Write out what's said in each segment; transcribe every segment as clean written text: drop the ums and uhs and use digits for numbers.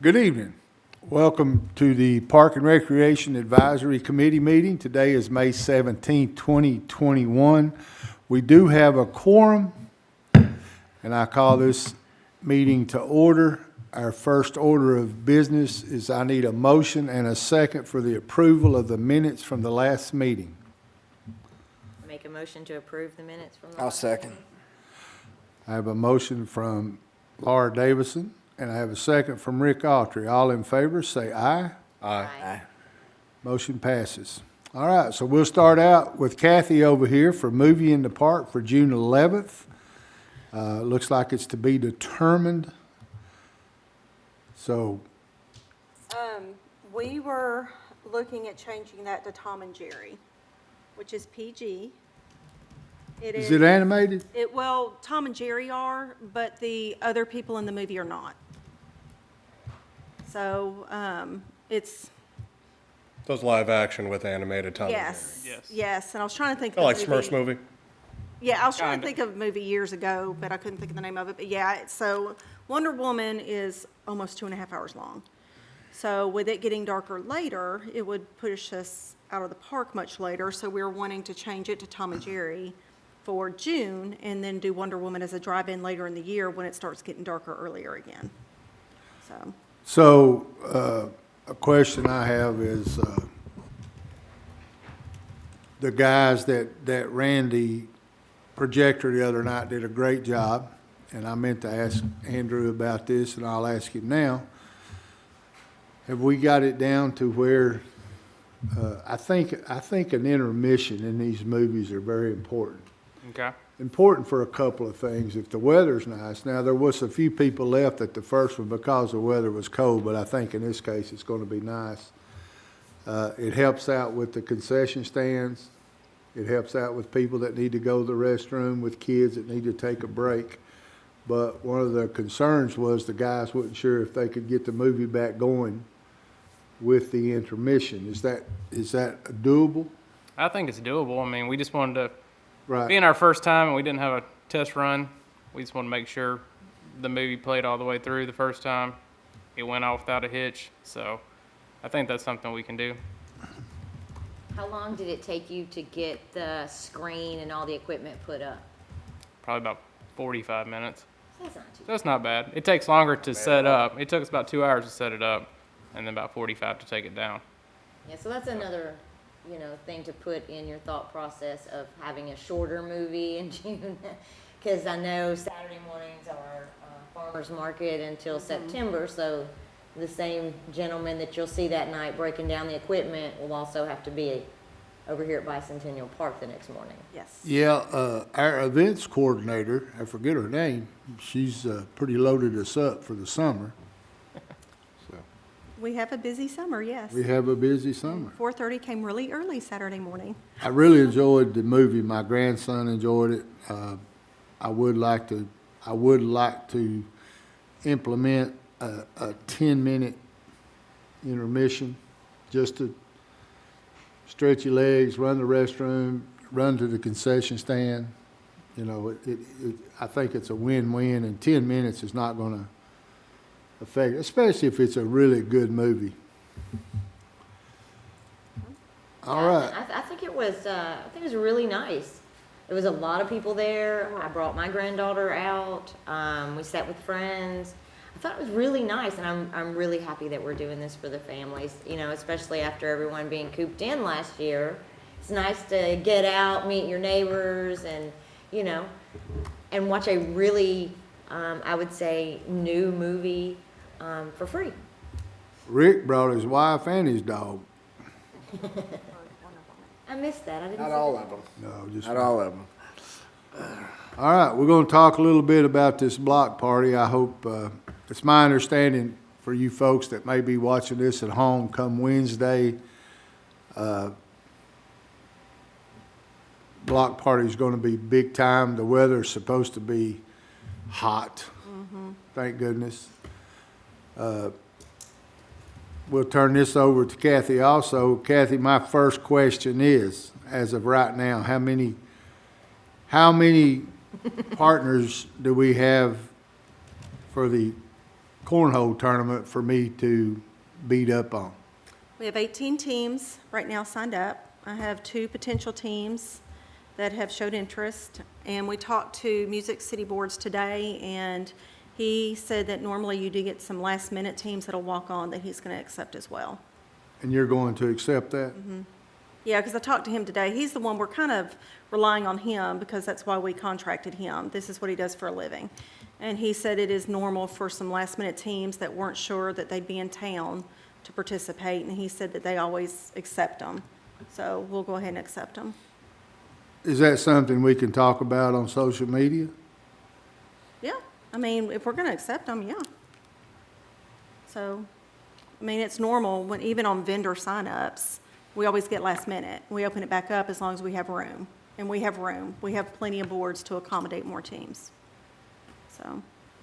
Good evening. Welcome to the Park and Recreation Advisory Committee meeting. Today is May 17, 2021. We do have a quorum, and I call this meeting to order. Our first order of business is I need a motion and a second for the approval of the minutes from the last meeting. Make a motion to approve the minutes from the I'll last second. meeting. I have a motion from Laura Davison, and I have a second from Rick Autry. All in favor, say aye. Aye. Motion passes. All right, so we'll start out with Kathy over here for Movie in the Park for June 11th. Looks like it's to be determined. So, We were looking at changing that to Tom and Jerry, which is PG. is it animated? Well, Tom and Jerry are, but the other people in the movie are not. So, it's, So it's live action with animated Tom and Jerry. yes, and I was trying to think Kind of of the like Smurfs movie. Yeah, I was trying to think of a movie years ago, but I couldn't think of the name of it. But yeah, so Wonder Woman is almost 2.5 hours long. So with it getting darker later, it would push us out of the park much later. So we were wanting to change it to Tom and Jerry for June and then do Wonder Woman as a drive-in later in the year when it starts getting darker earlier again. So, a question I have is, the guys that ran the projector the other night did a great job, and I meant to ask Andrew about this, and I'll ask him now. Have we got it down to where, I think an intermission in these movies are very important. Okay. Important for a couple of things. If the weather's nice, now there was a few people left at the first one because the weather was cold, but I think in this case it's going to be nice. It helps out with the concession stands. It helps out with people that need to go to the restroom, with kids that need to take a break. But one of the concerns was the guys wasn't sure if they could get the movie back going with the intermission. Is that doable? I think it's doable. I mean, we just wanted to, Right. being our first time and we didn't have a test run, we just wanted to make sure the movie played all the way through the first time. It went off without a hitch. So I think that's something we can do. How long did it take you to get the screen and all the equipment put up? Probably about 45 minutes. That's not too That's not bad. It takes longer to set up. It took us about 2 hours to set it up and then about 45 to take it down. Yeah, so that's another, thing to put in your thought process of having a shorter movie in June. Because I know Saturday mornings are farmer's market until September, so the same gentleman that you'll see that night breaking down the equipment will also have to be over here at Bicentennial Park the next morning. Yes. Yeah, our events coordinator, I forget her name, she's pretty loaded us up for the summer. So We have a busy summer, yes. we have a busy summer. 4:30 came really early Saturday morning. I really enjoyed the movie. My grandson enjoyed it. I would like to implement a 10-minute intermission, just to stretch your legs, run the restroom, run to the concession stand. I think it's a win-win, and 10 minutes is not going to affect, especially if it's a really good movie. All right. I think it was really nice. There was a lot of people there. I brought my granddaughter out. We sat with friends. I thought it was really nice, and I'm really happy that we're doing this for the families, especially after everyone being cooped in last year. It's nice to get out, meet your neighbors, and, and watch a really, I would say, new movie for free. Rick brought his wife and his dog. I missed that. I didn't Not see all that. of them. No, just Not all of them. All right, we're going to talk a little bit about this block party. I hope, it's my understanding for you folks that may be watching this at home come Wednesday, block party is going to be big time. The weather's supposed to be hot. Thank goodness. We'll turn this over to Kathy also. Kathy, my first question is, as of right now, how many partners do we have for the cornhole tournament for me to beat up on? We have 18 teams right now signed up. I have 2 potential teams that have showed interest. And we talked to Music City Boards today, and he said that normally you do get some last-minute teams that'll walk on that he's going to accept as well. And you're going to accept that? Yeah, because I talked to him today. He's the one, we're kind of relying on him because that's why we contracted him. This is what he does for a living. And he said it is normal for some last-minute teams that weren't sure that they'd be in town to participate, and he said that they always accept them. So we'll go ahead and accept them. Is that something we can talk about on social media? Yeah, I mean, if we're going to accept them, yeah. So, I mean, it's normal when, even on vendor signups, we always get last minute. We open it back up as long as we have room. And we have room. We have plenty of boards to accommodate more teams. So,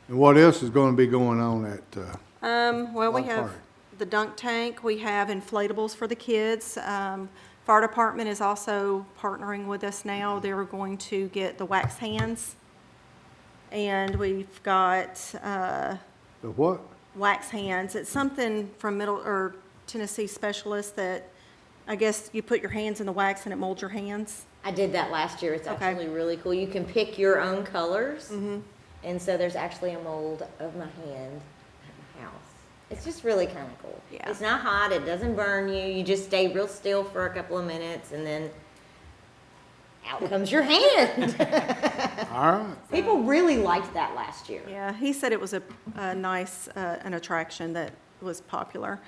And what else is going to be going on at, well, we What have part? the dunk tank. We have inflatables for the kids. Fire department is also partnering with us now. They're going to get the wax hands. And we've got, the what? wax hands. It's something from Tennessee Specialists that I guess you put your hands in the wax and it molds your hands. I did that last year. It's Okay. actually really cool. You can pick your own colors. And so there's actually a mold of my hand at my house. It's just really kind of cool. Yeah. It's not hot. It doesn't burn you. You just stay real still for a couple of minutes and then out comes your hand. All right. People really liked that last year. Yeah, he said it was a nice, an attraction that was popular.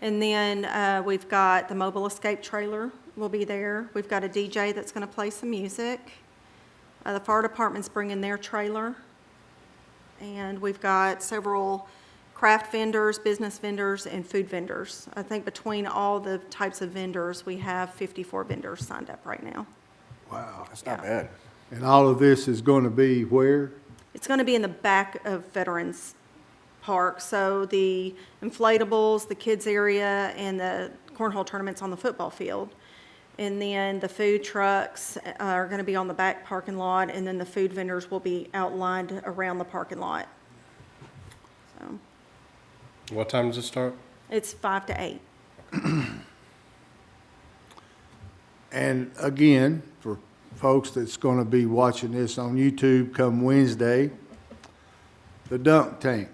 And then we've got the mobile escape trailer will be there. We've got a DJ that's going to play some music. The fire department's bringing their trailer. And we've got several craft vendors, business vendors, and food vendors. I think between all the types of vendors, we have 54 vendors signed up right now. Wow. That's not Yeah. bad. And all of this is going to be where? It's going to be in the back of Veterans Park, so the inflatables, the kids area, and the cornhole tournaments on the football field. And then the food trucks are going to be on the back parking lot, and then the food vendors will be outlined around the parking lot. So What time does it start? it's 5 to 8. And again, for folks that's going to be watching this on YouTube come Wednesday, the dunk tank.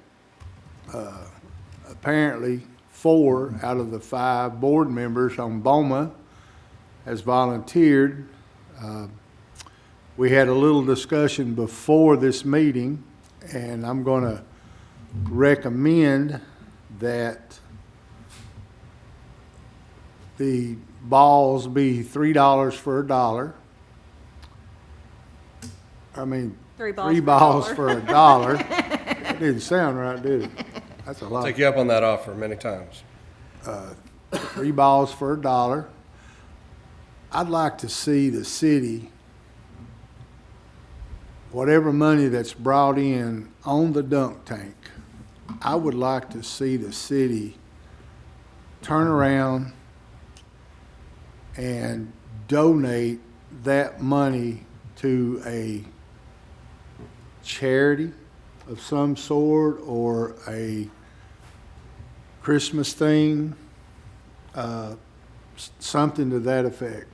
Apparently, 4 out of the 5 board members on BOMA has volunteered. We had a little discussion before this meeting, and I'm going to recommend that the balls be $3 for $1. I mean, 3 balls three for balls $1. for $1. That didn't sound right, did it? That's a lot. Take you up on that offer many times. 3 balls for $1. I'd like to see the city, whatever money that's brought in on the dunk tank, I would like to see the city turn around and donate that money to a charity of some sort or a Christmas thing, something to that effect.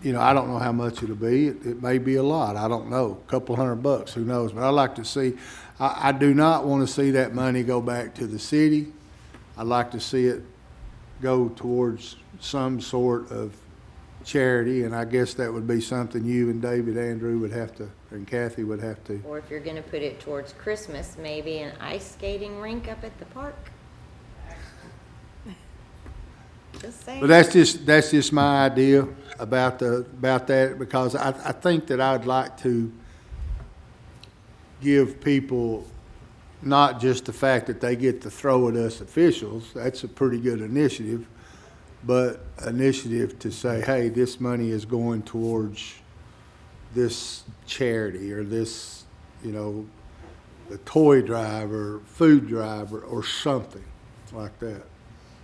You know, I don't know how much it'll be. It may be a lot. I don't know. A couple $100, who knows? But I'd like to see, I do not want to see that money go back to the city. I'd like to see it go towards some sort of charity, and I guess that would be something you and David Andrew would have to, and Kathy would have to. Or if you're gonna put it towards Christmas, maybe an ice skating rink up at the park. Just saying. But that's just my idea about that, because I think that I'd like to give people not just the fact that they get to throw at us officials, that's a pretty good initiative, but initiative to say, hey, this money is going towards this charity or this, you know, the toy drive or food drive or something like that.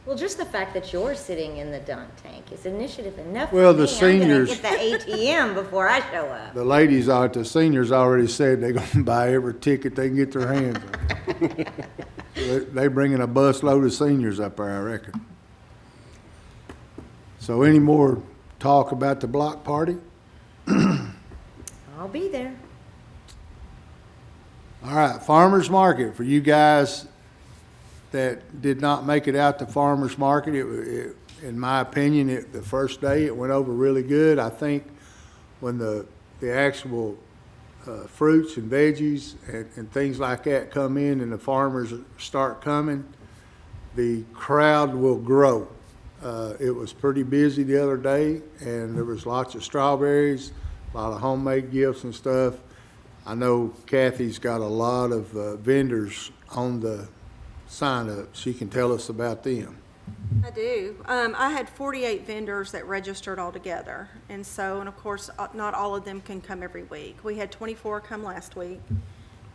Well, just the fact that you're sitting in the dunk tank is initiative enough. Well, for the me. seniors- I'm gonna get the ATM before I show up. The ladies out, the seniors already said they're gonna buy every ticket they can get their hands on. They bringing a bus load of seniors up there, I reckon. So any more talk about the block party? I'll be there. All right, farmer's market, for you guys that did not make it out to farmer's market, in my opinion, the first day, it went over really good. I think when the actual fruits and veggies and things like that come in and the farmers start coming, the crowd will grow. It was pretty busy the other day, and there was lots of strawberries, a lot of homemade gifts and stuff. I know Kathy's got a lot of vendors on the sign-up. She can tell us about them. I do. I had 48 vendors that registered altogether. And so, and of course, not all of them can come every week. We had 24 come last week.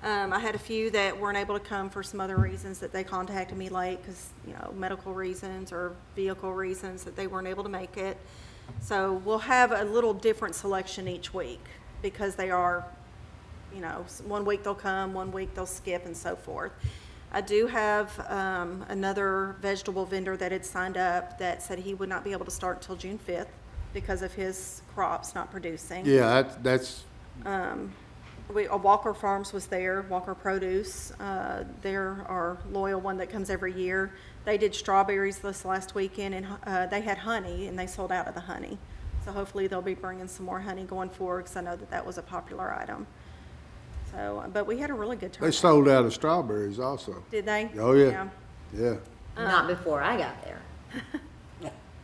I had a few that weren't able to come for some other reasons that they contacted me late because, medical reasons or vehicle reasons that they weren't able to make it. So we'll have a little different selection each week because they are, one week they'll come, one week they'll skip and so forth. I do have another vegetable vendor that had signed up that said he would not be able to start until June 5th because of his crops not producing. Yeah, that's Walker Farms was there, Walker Produce. They're our loyal one that comes every year. They did strawberries this last weekend, and they had honey, and they sold out of the honey. So hopefully they'll be bringing some more honey going forward because I know that was a popular item. So, but we had a really good turnout. they sold out of strawberries also. Did they? Oh, yeah. Yeah. Not before I got there.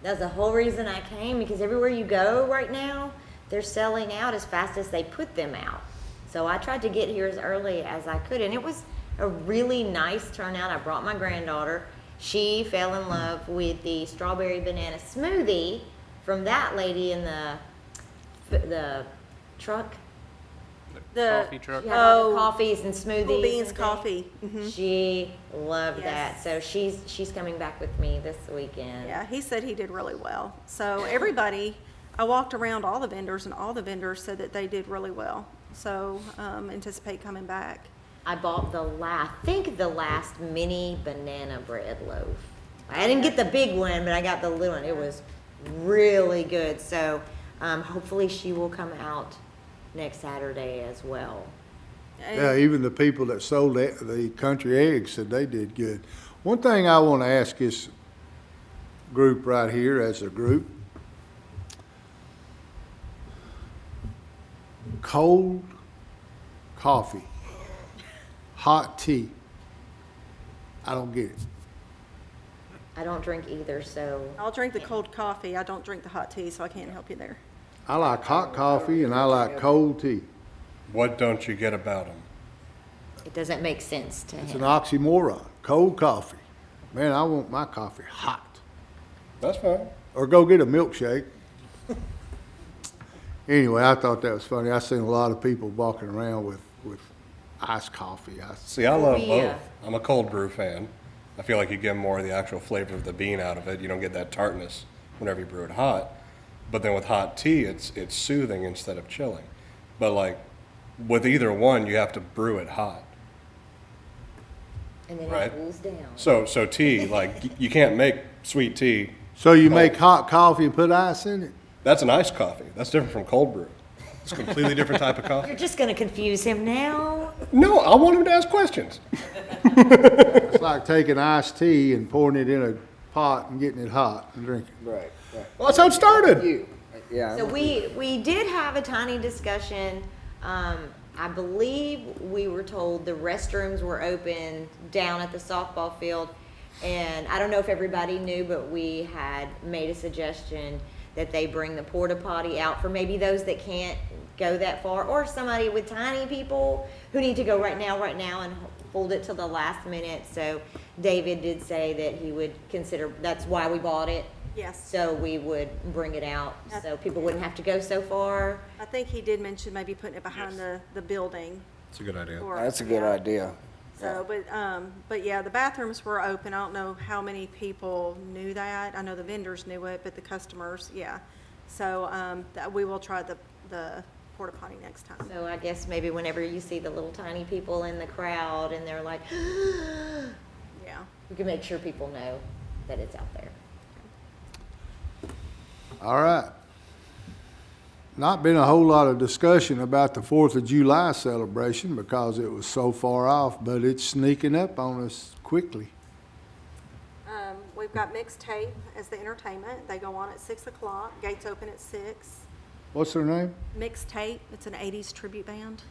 That's the whole reason I came, because everywhere you go right now, they're selling out as fast as they put them out. So I tried to get here as early as I could, and it was a really nice turnout. I brought my granddaughter. She fell in love with the strawberry banana smoothie from that lady in the truck. Coffee truck. She had all the coffees and smoothies. Cool beans and coffee. things. She loved Yes. that. So she's coming back with me this weekend. Yeah, he said he did really well. So everybody, I walked around all the vendors, and all the vendors said that they did really well. So anticipate coming back. I bought the last mini banana bread loaf. I didn't get the big one, but I got the little one. It was really good. So hopefully she will come out next Saturday as well. Yeah, even the people that sold the country eggs said they did good. One thing I want to ask this group right here as a group, cold coffee, hot tea, I don't get it. I don't drink either, so I'll drink the cold coffee. I don't drink the hot tea, so I can't help you there. I like hot coffee and I like cold tea. What don't you get about them? it doesn't make sense to It's him. an oxymoron. Cold coffee. Man, I want my coffee hot. That's fine. Or go get a milkshake. Anyway, I thought that was funny. I seen a lot of people walking around with iced coffee. See, I love Yeah. both. I'm a cold brew fan. I feel like you get more of the actual flavor of the bean out of it. You don't get that tartness whenever you brew it hot. But then with hot tea, it's soothing instead of chilling. But like with either one, you have to brew it hot. And then Right. it cools down. So tea, like you can't make sweet tea. So you make hot coffee and put ice in it? That's an iced coffee. That's different from cold brew. It's a completely different type of coffee. You're just going to confuse him now. No, I want him to ask questions. It's like taking iced tea and pouring it in a pot and getting it hot and drinking. Right, right. Well, that's how it started. You, yeah. So we did have a tiny discussion. I believe we were told the restrooms were open down at the softball field. And I don't know if everybody knew, but we had made a suggestion that they bring the porta potty out for maybe those that can't go that far, or somebody with tiny people who need to go right now, and hold it till the last minute. So David did say that he would consider, that's why we bought it. Yes. So we would bring it out so people wouldn't have to go so far. I think he did mention maybe putting it behind the building. It's a good idea. or- That's a good yeah. idea. So, but yeah, the bathrooms were open. I don't know how many people knew that. I know the vendors knew it, but the customers, yeah. So, we will try the porta potty next time. So I guess maybe whenever you see the little tiny people in the crowd and they're like, Yeah. we can make sure people know that it's out there. All right. Not been a whole lot of discussion about the 4th of July celebration because it was so far off, but it's sneaking up on us quickly. We've got Mixtape as the entertainment. They go on at 6 o'clock. Gates open at 6. What's their name? Mixtape, it's an 80s tribute band.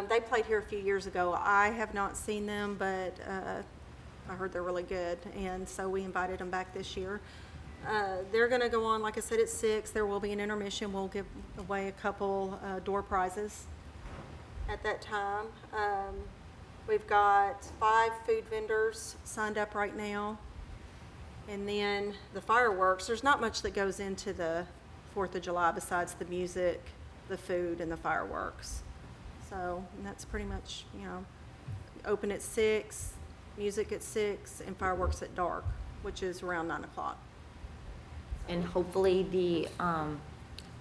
They played here a few years ago. I have not seen them, but I heard they're really good, and so we invited them back this year. They're going to go on, like I said, at 6. There will be an intermission. We'll give away a couple door prizes at that time. We've got 5 food vendors signed up right now. And then the fireworks, there's not much that goes into the 4th of July besides the music, the food, and the fireworks. So and that's pretty much, open at 6, music at 6, and fireworks at dark, which is around 9 o'clock. And hopefully the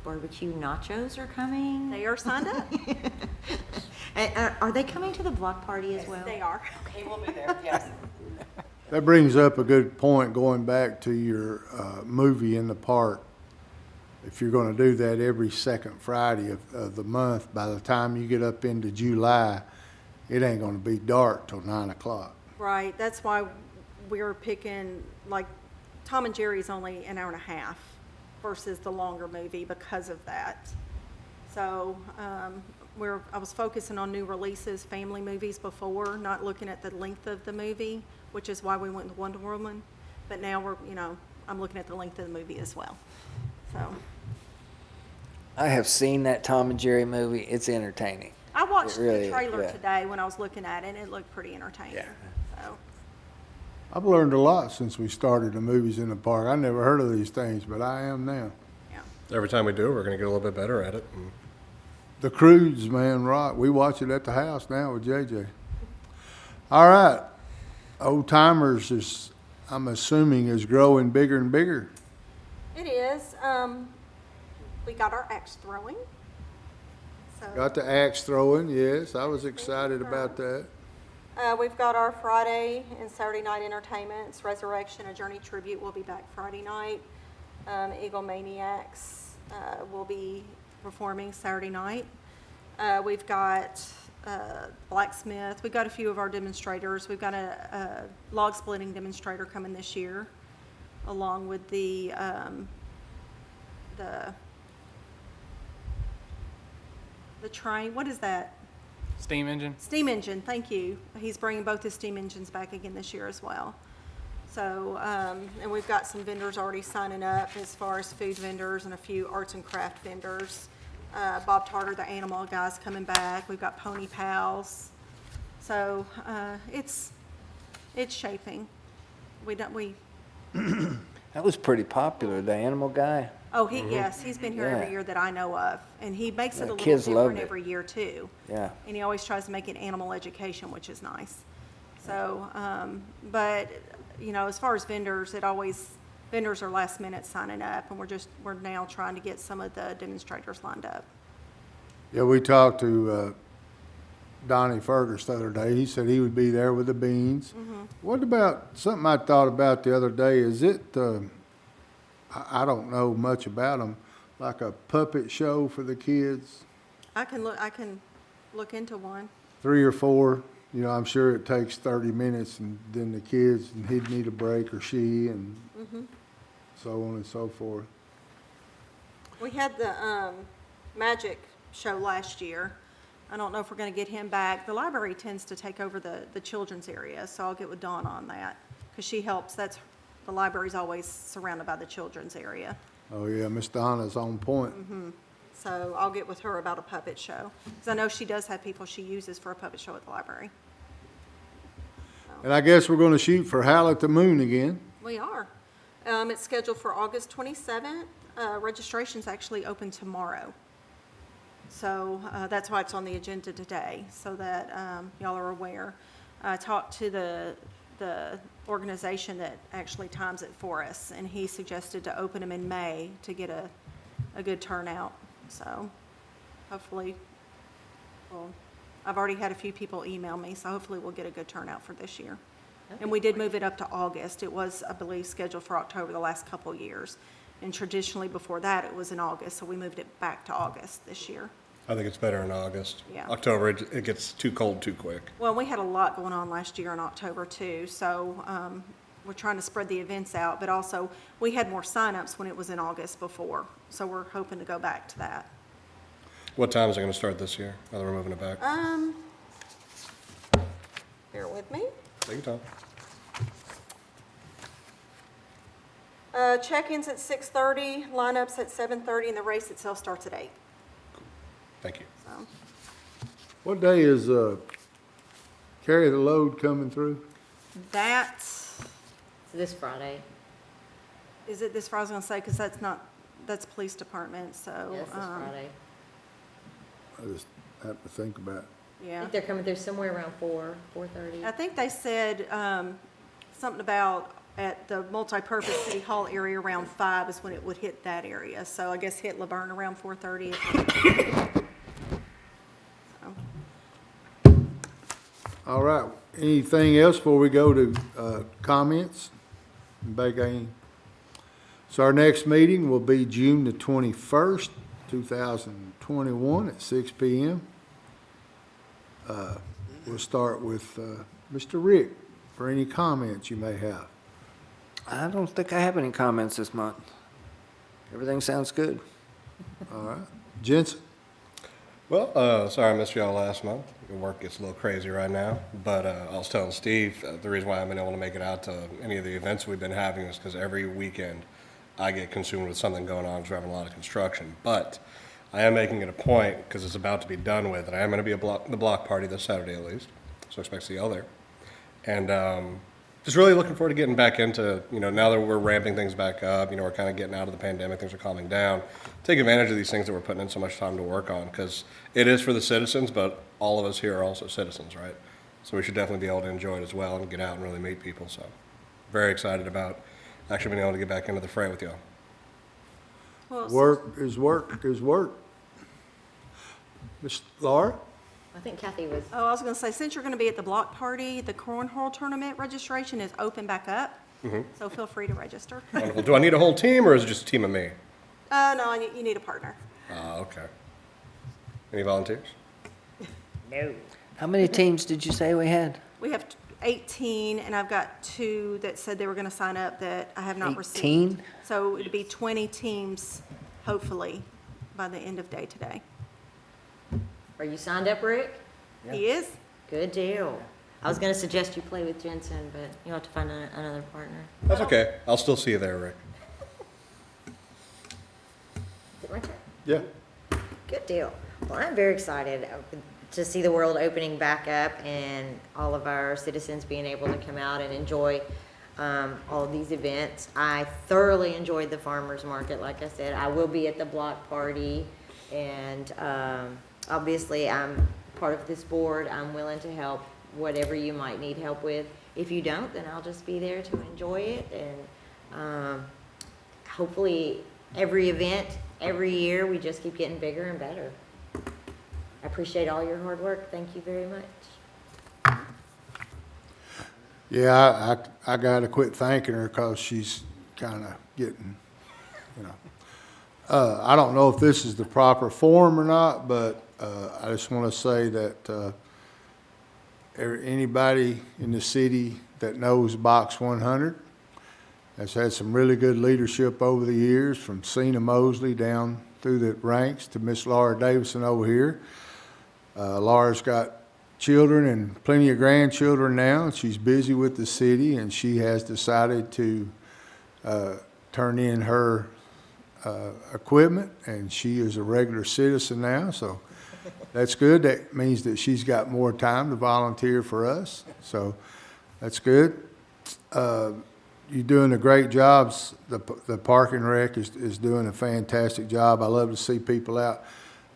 barbecue nachos are coming. They are signed up. And are they coming to the block party as well? They are. He will be there, yes. That brings up a good point, going back to your movie in the park. If you're going to do that every second Friday of the month, by the time you get up into July, it ain't going to be dark till 9 o'clock. Right, that's why we're picking, like, Tom and Jerry's only an hour and a half versus the longer movie because of that. So, I was focusing on new releases, family movies before, not looking at the length of the movie, which is why we went with Wonder Woman. But now I'm looking at the length of the movie as well. So, I have seen that Tom and Jerry movie. It's entertaining. I watched It really the is, trailer yeah. today when I was looking at it, and it looked pretty entertaining. Yeah. So, I've learned a lot since we started the movies in the park. I never heard of these things, but I am now. yeah. Every time we do, we're going to get a little bit better at it. And The Cruise, man, rock. We watch it at the house now with JJ. All right. Old Timers is, I'm assuming, is growing bigger and bigger. It is. We got our axe throwing. So, Got the axe throwing, yes. I was excited about that. we've got our Friday and Saturday night entertainments. Resurrection, A Journey Tribute will be back Friday night. Eagle Maniacs will be performing Saturday night. We've got Blacksmith. We've got a few of our demonstrators. We've got a log splitting demonstrator coming this year, along with the train. What is that? Steam engine. Steam engine, thank you. He's bringing both his steam engines back again this year as well. So, and we've got some vendors already signing up as far as food vendors and a few arts and craft vendors. Bob Tarter, the animal guy's coming back. We've got Pony Pals. So, it's shaping. That was pretty popular, the animal guy. Oh, yes, he's been here every Yeah. year that I know of. And he makes it The a little kids loved different it. every year too. Yeah. And he always tries to make it animal education, which is nice. So, but, as far as vendors, vendors are last minute signing up, and we're now trying to get some of the demonstrators lined up. Yeah, we talked to Donnie Fergus the other day. He said he would be there with the beans. What about, something I thought about the other day, is it, I don't know much about them, like a puppet show for the kids? I can look into one. 3 or 4, I'm sure it takes 30 minutes, and then the kids, and he'd need a break, or she, and so on and so forth. We had the magic show last year. I don't know if we're going to get him back. The library tends to take over the children's area, so I'll get with Dawn on that, because she helps. The library's always surrounded by the children's area. Oh, yeah, Miss Donna's on point. So I'll get with her about a puppet show, because I know she does have people she uses for a puppet show at the library. And I guess we're going to shoot for Howl at the Moon again. We are. It's scheduled for August 27th. Registration's actually open tomorrow. So that's why it's on the agenda today, so that y'all are aware. I talked to the organization that actually times it for us, and he suggested to open them in May to get a good turnout. So hopefully, well, I've already had a few people email me, so hopefully we'll get a good turnout for this year. And we did move it up to August. It was, I believe, scheduled for October the last couple of years. And traditionally before that, it was in August, so we moved it back to August this year. I think it's better in August. Yeah. October, it gets too cold too quick. Well, we had a lot going on last year in October too, so we're trying to spread the events out, but also we had more signups when it was in August before, so we're hoping to go back to that. What time is it going to start this year? Now that we're moving it back. Bear with me. Take your time. Check-ins at 6:30, lineups at 7:30, and the race itself starts at 8. Thank you. So, What day is, carry the load coming through? that's, So this Friday. is it this Friday? I was gonna say, because that's police department, so. Yes, this Friday. I just have to think about it. I Yeah. think they're coming through somewhere around 4:30. I think they said something about at the multipurpose city hall area around 5 is when it would hit that area. So I guess hit Laverne around 4:30. So, All right, anything else before we go to comments? Anybody got any? So our next meeting will be June the 21st, 2021 at 6 p.m. We'll start with Mr. Rick for any comments you may have. I don't think I have any comments this month. Everything sounds good. All right, Jensen? Well, sorry I missed y'all last month. Your work gets a little crazy right now. But I was telling Steve, the reason why I haven't been able to make it out to any of the events we've been having is because every weekend I get consumed with something going on because we're having a lot of construction. But I am making it a point, because it's about to be done with, and I am going to be at the block party this Saturday at least. So expect to see y'all there. And just really looking forward to getting back into, now that we're ramping things back up, we're kind of getting out of the pandemic, things are calming down, take advantage of these things that we're putting in so much time to work on, because it is for the citizens, but all of us here are also citizens, right? So we should definitely be able to enjoy it as well and get out and really meet people. So very excited about actually being able to get back into the fray with y'all. well, Work is work is work. Ms. Laura? I think Kathy was, Oh, I was gonna say, since you're gonna be at the block party, the Cornhole tournament registration is open back up. So feel free to register. Wonderful. Do I need a whole team, or is it just a team of me? No, you need a partner. Okay. Any volunteers? no. How many teams did you say we had? We have 18, and I've got 2 that said they were gonna sign up that I have not received. 18? So it'd be 20 teams, hopefully, by the end of day today. Are you signed up, Rick? He is? Good deal. I was gonna suggest you play with Jensen, but you'll have to find another partner. That's okay. I'll still see you there, Rick. Is it right there? Yeah. Good deal. Well, I'm very excited to see the world opening back up and all of our citizens being able to come out and enjoy all of these events. I thoroughly enjoyed the farmers market. Like I said, I will be at the block party, and obviously I'm part of this board. I'm willing to help whatever you might need help with. If you don't, then I'll just be there to enjoy it, and hopefully every event, every year, we just keep getting bigger and better. I appreciate all your hard work. Thank you very much. Yeah, I gotta quit thanking her because she's kind of getting, I don't know if this is the proper form or not, but I just want to say that anybody in the city that knows Box 100 has had some really good leadership over the years, from Cena Mosley down through the ranks to Miss Laura Davison over here. Laura's got children and plenty of grandchildren now. She's busy with the city, and she has decided to turn in her equipment, and she is a regular citizen now, so that's good. That means that she's got more time to volunteer for us, so that's good. You're doing a great job. The parking wreck is doing a fantastic job. I love to see people out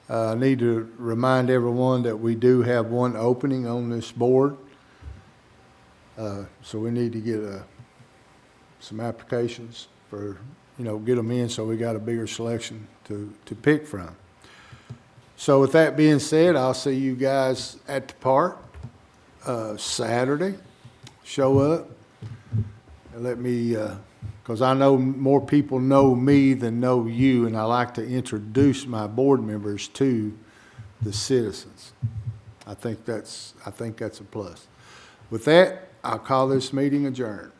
I need to remind everyone that we do have one opening on this board. So we need to get some applications for, get them in so we got a bigger selection to pick from. So with that being said, I'll see you guys at the park Saturday. Show up and let me, because I know more people know me than know you, and I like to introduce my board members to the citizens. I think that's a plus. With that, I'll call this meeting adjourned.